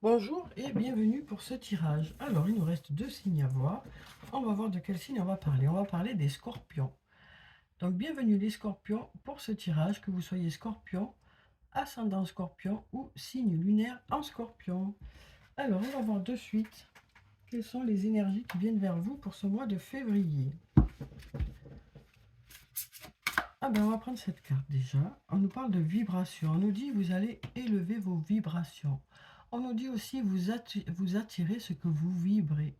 Bonjour et bienvenue pour ce tirage. Alors, il nous reste deux signes à voir. On va voir de quel signe on va parler. On va parler des scorpions. Donc, bienvenue les scorpions pour ce tirage, que vous soyez scorpion, ascendant scorpion ou signe lunaire en scorpion. Alors, on va voir de suite quelles sont les énergies qui viennent vers vous pour ce mois de février. Ah ben, on va prendre cette carte déjà. On nous parle de vibration. On nous dit vous allez élever vos vibrations. On nous dit aussi vous attirez ce que vous vibrez.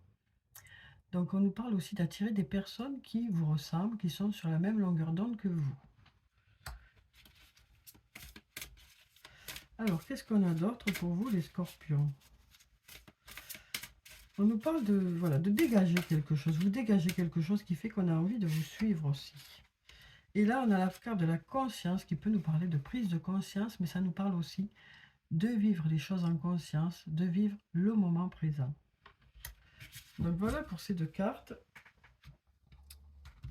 Donc on nous parle aussi d'attirer des personnes qui vous ressemblent, qui sont sur la même longueur d'onde que vous. Alors qu'est-ce qu'on a d'autre pour vous les scorpions? On nous parle de, voilà, de dégager quelque chose. Vous dégagez quelque chose qui fait qu'on a envie de vous suivre aussi. Et là on a la carte de la conscience qui peut nous parler de prise de conscience, mais ça nous parle aussi de vivre les choses en conscience, de vivre le moment présent. Donc voilà pour ces deux cartes.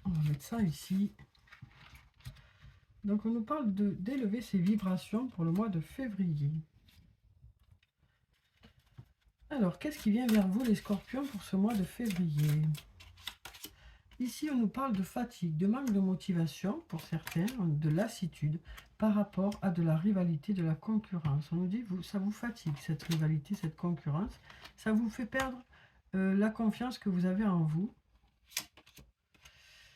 On va mettre ça ici. Donc on nous parle d'élever ses vibrations pour le mois de février. Alors, qu'est-ce qui vient vers vous les scorpions pour ce mois de février? Ici, on nous parle de fatigue, de manque de motivation pour certains, de lassitude par rapport à de la rivalité, de la concurrence. On nous dit, ça vous fatigue cette rivalité, cette concurrence. Ça vous fait perdre la confiance que vous avez en vous.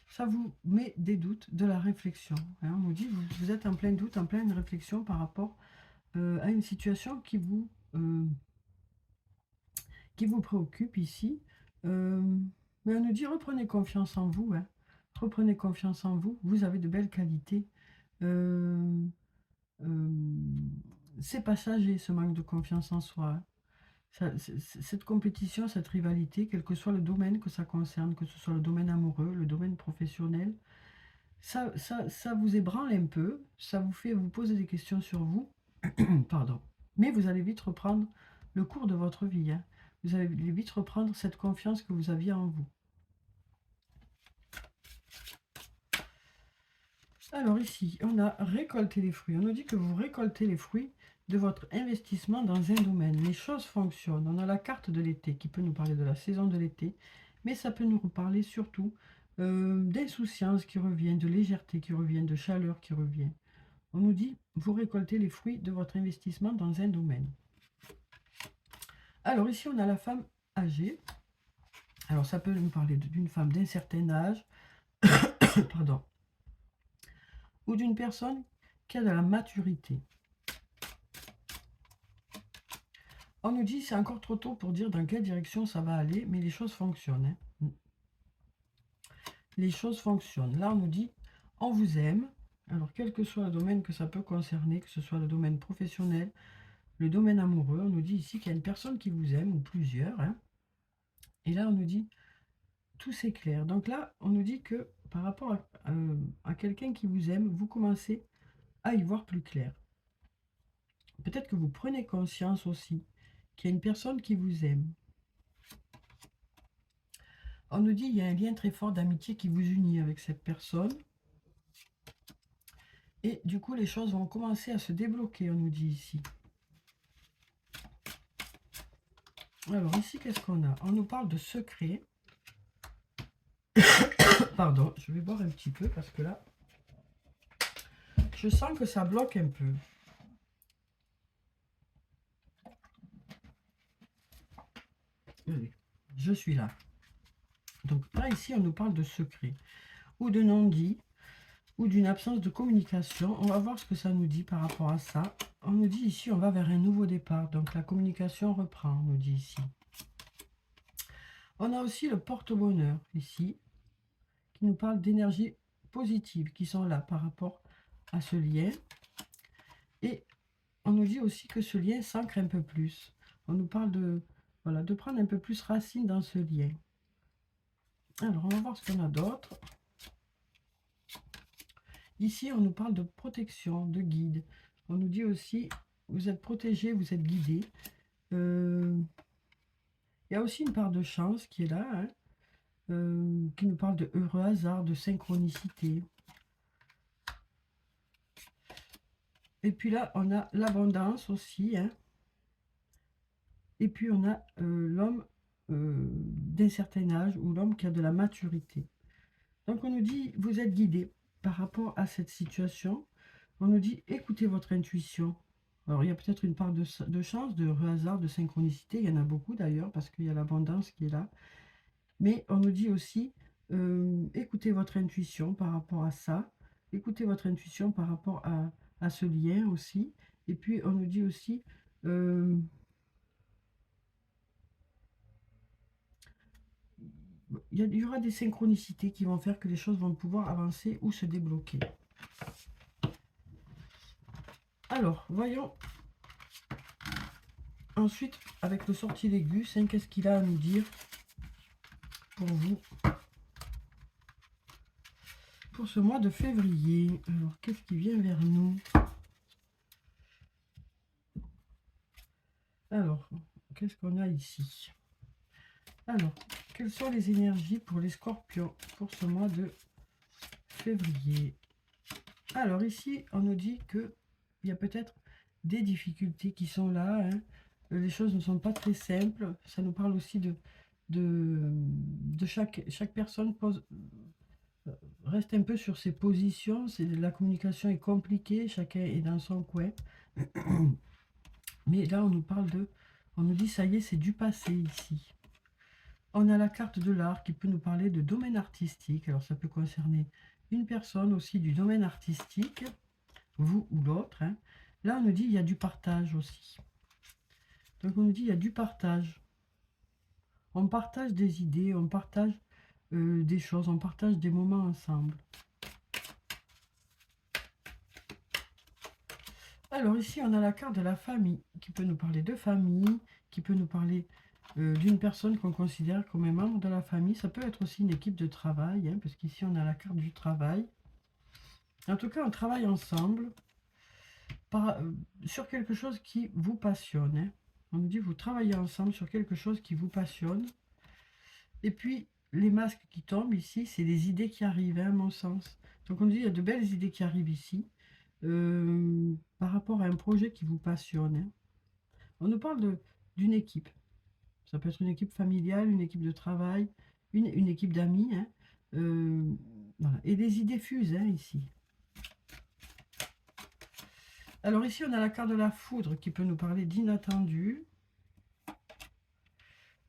Ça vous met des doutes, de la réflexion. Hein. On nous dit, vous êtes en plein doute, en pleine réflexion par rapport à une situation qui vous préoccupe ici. Mais on nous dit reprenez confiance en vous. Hein. Reprenez confiance en vous. Vous avez de belles qualités. C'est passager ce manque de confiance en soi. Hein. Cette compétition, cette rivalité, quel que soit le domaine que ça concerne, que ce soit le domaine amoureux, le domaine professionnel, ça vous ébranle un peu. Ça vous fait vous poser des questions sur vous. Pardon. Mais vous allez vite reprendre le cours de votre vie. Hein. Vous allez vite reprendre cette confiance que vous aviez en vous. Alors ici, on a récolté les fruits. On nous dit que vous récoltez les fruits de votre investissement dans un domaine. Les choses fonctionnent. On a la carte de l'été qui peut nous parler de la saison de l'été, mais ça peut nous reparler surtout d'insouciance qui revient, de légèreté qui revient, de chaleur qui revient. On nous dit, vous récoltez les fruits de votre investissement dans un domaine. Alors ici, on a la femme âgée. Alors ça peut nous parler d'une femme d'un certain âge, pardon, ou d'une personne qui a de la maturité. On nous dit c'est encore trop tôt pour dire dans quelle direction ça va aller, mais les choses fonctionnent. Hein. Les choses fonctionnent. Là, on nous dit on vous aime. Alors, quel que soit le domaine que ça peut concerner, que ce soit le domaine professionnel, le domaine amoureux, on nous dit ici qu'il y a une personne qui vous aime, ou plusieurs. Hein. Et là, on nous dit tout s'éclaire. Donc là, on nous dit que par rapport à quelqu'un qui vous aime, vous commencez à y voir plus clair. Peut-être que vous prenez conscience aussi qu'il y a une personne qui vous aime. On nous dit qu'il y a un lien très fort d'amitié qui vous unit avec cette personne. Et du coup, les choses vont commencer à se débloquer, on nous dit ici. Alors ici, qu'est-ce qu'on a? On nous parle de secret. Pardon, je vais boire un petit peu parce que là, je sens que ça bloque un peu. Oui, je suis là. Donc là, ici, on nous parle de secret ou de non-dit ou d'une absence de communication. On va voir ce que ça nous dit par rapport à ça. On nous dit ici, on va vers un nouveau départ. Donc la communication reprend, on nous dit ici. On a aussi le porte-bonheur ici, qui nous parle d'énergie positive qui sont là par rapport à ce lien. Et on nous dit aussi que ce lien s'ancre un peu plus. On nous parle de, voilà, de prendre un peu plus racine dans ce lien. Alors, on va voir ce qu'on a d'autre. Ici, on nous parle de protection, de guide. On nous dit aussi, vous êtes protégé, vous êtes guidé. Il y a aussi une part de chance qui est là, hein, qui nous parle de heureux hasard, de synchronicité. Et puis là, on a l'abondance aussi. Hein. Et puis on a l'homme d'un certain âge ou l'homme qui a de la maturité. Donc on nous dit, vous êtes guidé par rapport à cette situation. On nous dit, écoutez votre intuition. Alors il y a peut-être une part de chance, de hasard, de synchronicité. Il y en a beaucoup d'ailleurs parce qu'il y a l'abondance qui est là. Mais on nous dit aussi, écoutez votre intuition par rapport à ça. Écoutez votre intuition par rapport à ce lien aussi. Et puis on nous dit aussi, il y aura des synchronicités qui vont faire que les choses vont pouvoir avancer ou se débloquer. Alors, voyons ensuite avec le sortilègus, qu'est-ce qu'il a à nous dire pour vous pour ce mois de février. Alors, qu'est-ce qui vient vers nous? Alors, qu'est-ce qu'on a ici? Alors, quelles sont les énergies pour les scorpions pour ce mois de février? Alors, ici, on nous dit qu'il y a peut-être des difficultés qui sont là. Les choses ne sont pas très simples. Ça nous parle aussi de chaque personne reste un peu sur ses positions. La communication est compliquée, chacun est dans son coin. Mais là, on nous dit, ça y est, c'est du passé ici. On a la carte de l'art qui peut nous parler de domaine artistique. Alors, ça peut concerner une personne aussi du domaine artistique, vous ou l'autre. Là, on nous dit, il y a du partage aussi. Donc, on nous dit, il y a du partage. On partage des idées, on partage des choses, on partage des moments ensemble. Alors ici, on a la carte de la famille, qui peut nous parler de famille, qui peut nous parler d'une personne qu'on considère comme un membre de la famille. Ça peut être aussi une équipe de travail, parce qu'ici, on a la carte du travail. En tout cas, on travaille ensemble sur quelque chose qui vous passionne. On nous dit, vous travaillez ensemble sur quelque chose qui vous passionne. Et puis, les masques qui tombent ici, c'est les idées qui arrivent, à mon sens. Donc, on nous dit, il y a de belles idées qui arrivent ici. Par rapport à un projet qui vous passionne. On nous parle d'une équipe. Ça peut être une équipe familiale, une équipe de travail, une équipe d'amis. Voilà. Et des idées fusent ici. Alors ici, on a la carte de la foudre qui peut nous parler d'inattendu.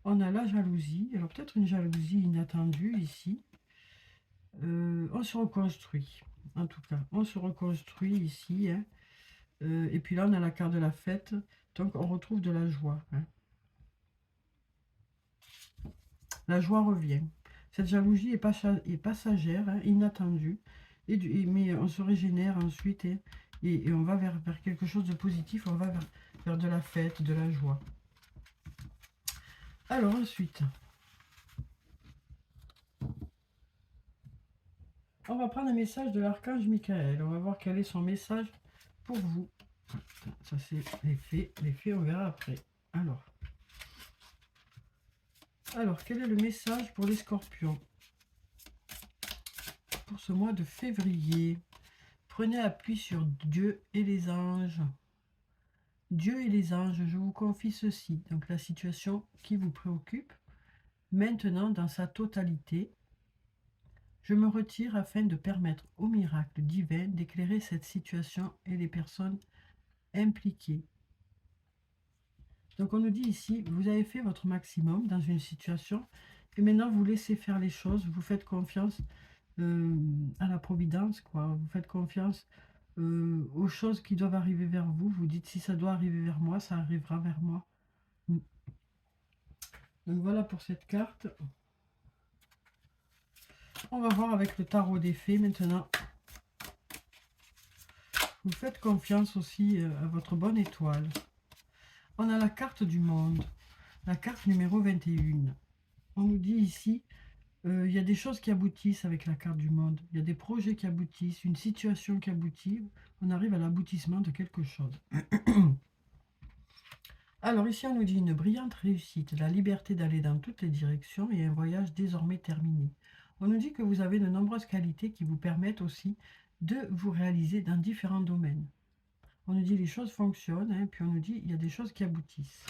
On a la jalousie. Alors peut-être une jalousie inattendue ici. On se reconstruit. En tout cas, on se reconstruit ici. Et puis là, on a la carte de la fête. Donc, on retrouve de la joie. La joie revient. Cette jalousie est passagère, inattendue. Mais on se régénère ensuite et on va vers quelque chose de positif. On va vers de la fête, de la joie. Alors ensuite, on va prendre un message de l'archange Michael. On va voir quel est son message pour vous. Ça, c'est les faits. Les faits, on verra après. Alors, quel est le message pour les scorpions pour ce mois de février? Prenez appui sur Dieu et les anges. Dieu et les anges, je vous confie ceci. Donc, la situation qui vous préoccupe, maintenant dans sa totalité, je me retire afin de permettre au miracle divin d'éclairer cette situation et les personnes impliquées. Donc on nous dit ici, vous avez fait votre maximum dans une situation et maintenant vous laissez faire les choses, vous faites confiance à la providence, quoi. Vous faites confiance aux choses qui doivent arriver vers vous. Vous dites si ça doit arriver vers moi, ça arrivera vers moi. Donc voilà pour cette carte. On va voir avec le tarot des fées maintenant. Vous faites confiance aussi à votre bonne étoile. On a la carte du monde, la carte numéro 21. On nous dit ici, il y a des choses qui aboutissent avec la carte du monde. Il y a des projets qui aboutissent, une situation qui aboutit. On arrive à l'aboutissement de quelque chose. Alors ici, on nous dit une brillante réussite, la liberté d'aller dans toutes les directions et un voyage désormais terminé. On nous dit que vous avez de nombreuses qualités qui vous permettent aussi de vous réaliser dans différents domaines. On nous dit les choses fonctionnent, puis on nous dit il y a des choses qui aboutissent.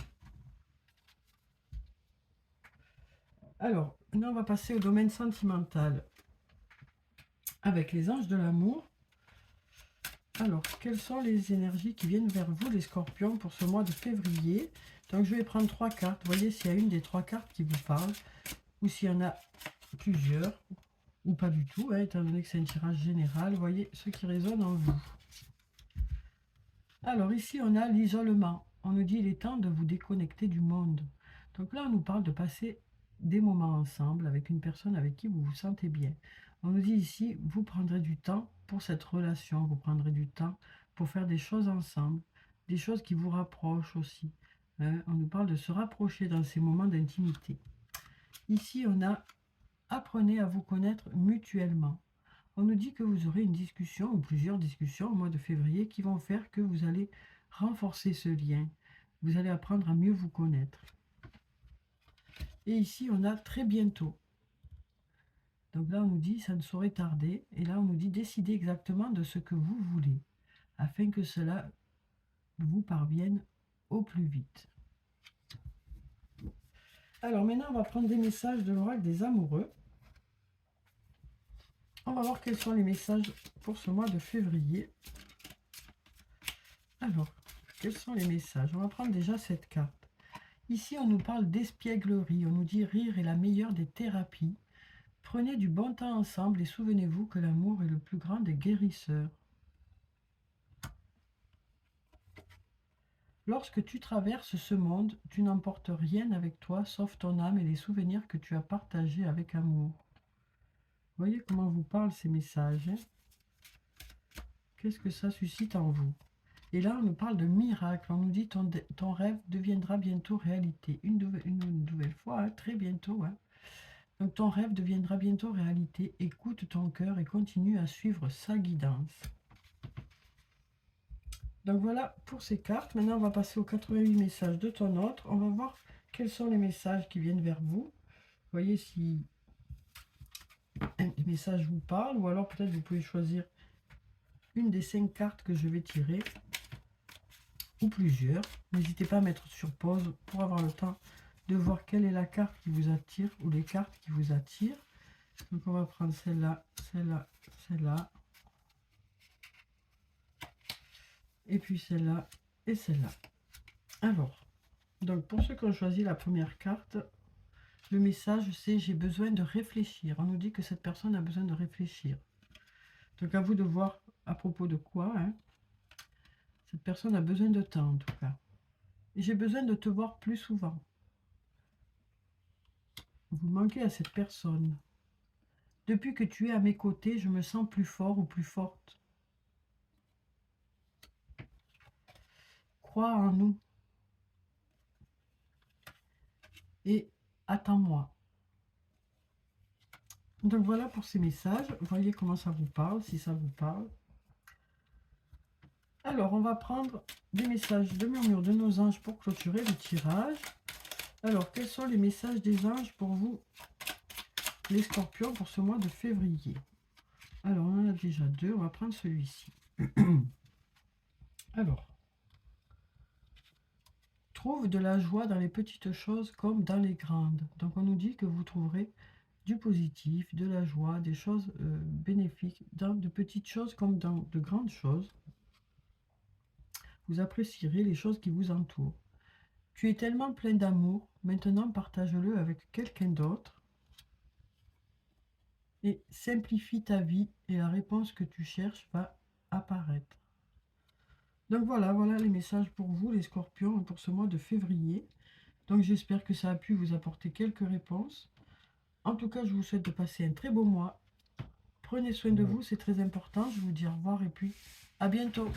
Alors, maintenant, on va passer au domaine sentimental avec les anges de l'amour. Alors, quelles sont les énergies qui viennent vers vous, les scorpions, pour ce mois de février? Donc, je vais prendre 3 cartes. Voyez s'il y a une des 3 cartes qui vous parle, ou s'il y en a plusieurs, ou pas du tout, hein, étant donné que c'est un tirage général. Voyez ce qui résonne en vous. Alors, ici, on a l'isolement. On nous dit il est temps de vous déconnecter du monde. Donc là, on nous parle de passer des moments ensemble avec une personne avec qui vous vous sentez bien. On nous dit ici, vous prendrez du temps pour cette relation, vous prendrez du temps pour faire des choses ensemble, des choses qui vous rapprochent aussi. Hein. On nous parle de se rapprocher dans ces moments d'intimité. Ici, on a apprenez à vous connaître mutuellement. On nous dit que vous aurez une discussion ou plusieurs discussions au mois de février qui vont faire que vous allez renforcer ce lien. Vous allez apprendre à mieux vous connaître. Et ici, on a très bientôt. Donc là, on nous dit ça ne saurait tarder. Et là, on nous dit décidez exactement de ce que vous voulez afin que cela vous parvienne au plus vite. Alors maintenant, on va prendre des messages de l'oracle des amoureux. On va voir quels sont les messages pour ce mois de février. Alors, quels sont les messages? On va prendre déjà cette carte. Ici, on nous parle d'espièglerie. On nous dit rire est la meilleure des thérapies. Prenez du bon temps ensemble et souvenez-vous que l'amour est le plus grand des guérisseurs. Lorsque tu traverses ce monde, tu n'emportes rien avec toi sauf ton âme et les souvenirs que tu as partagés avec amour. Vous voyez comment vous parlent ces messages, hein? Qu'est-ce que ça suscite en vous? Et là, on nous parle de miracle. On nous dit ton rêve deviendra bientôt réalité. Une nouvelle fois, hein, très bientôt. Hein. Donc ton rêve deviendra bientôt réalité. Écoute ton cœur et continue à suivre sa guidance. Donc voilà pour ces cartes. Maintenant, on va passer aux 88 messages de ton autre. On va voir quels sont les messages qui viennent vers vous. Voyez si un des messages vous parle. Ou alors peut-être vous pouvez choisir une des 5 cartes que je vais tirer. Ou plusieurs. N'hésitez pas à mettre sur pause pour avoir le temps de voir quelle est la carte qui vous attire ou les cartes qui vous attirent. Donc on va prendre celle-là, celle-là, celle-là. Et puis celle-là et celle-là. Alors, donc pour ceux qui ont choisi la première carte, le message c'est j'ai besoin de réfléchir. On nous dit que cette personne a besoin de réfléchir. Donc à vous de voir à propos de quoi. Hein. Cette personne a besoin de temps en tout cas. Et j'ai besoin de te voir plus souvent. Vous manquez à cette personne. Depuis que tu es à mes côtés, je me sens plus fort ou plus forte. Crois en nous. Et attends-moi. Donc voilà pour ces messages. Voyez comment ça vous parle, si ça vous parle. Alors, on va prendre des messages de murmure de nos anges pour clôturer le tirage. Alors, quels sont les messages des anges pour vous, les scorpions, pour ce mois de février? Alors, on en a déjà 2. On va prendre celui-ci. Alors, trouve de la joie dans les petites choses comme dans les grandes. Donc, on nous dit que vous trouverez du positif, de la joie, des choses bénéfiques, dans de petites choses comme dans de grandes choses. Vous apprécierez les choses qui vous entourent. Tu es tellement plein d'amour, maintenant partage-le avec quelqu'un d'autre. Et simplifie ta vie et la réponse que tu cherches va apparaître. Donc voilà les messages pour vous les scorpions pour ce mois de février. Donc j'espère que ça a pu vous apporter quelques réponses. En tout cas, je vous souhaite de passer un très beau mois. Prenez soin de vous, c'est très important. Je vous dis au revoir et puis à bientôt.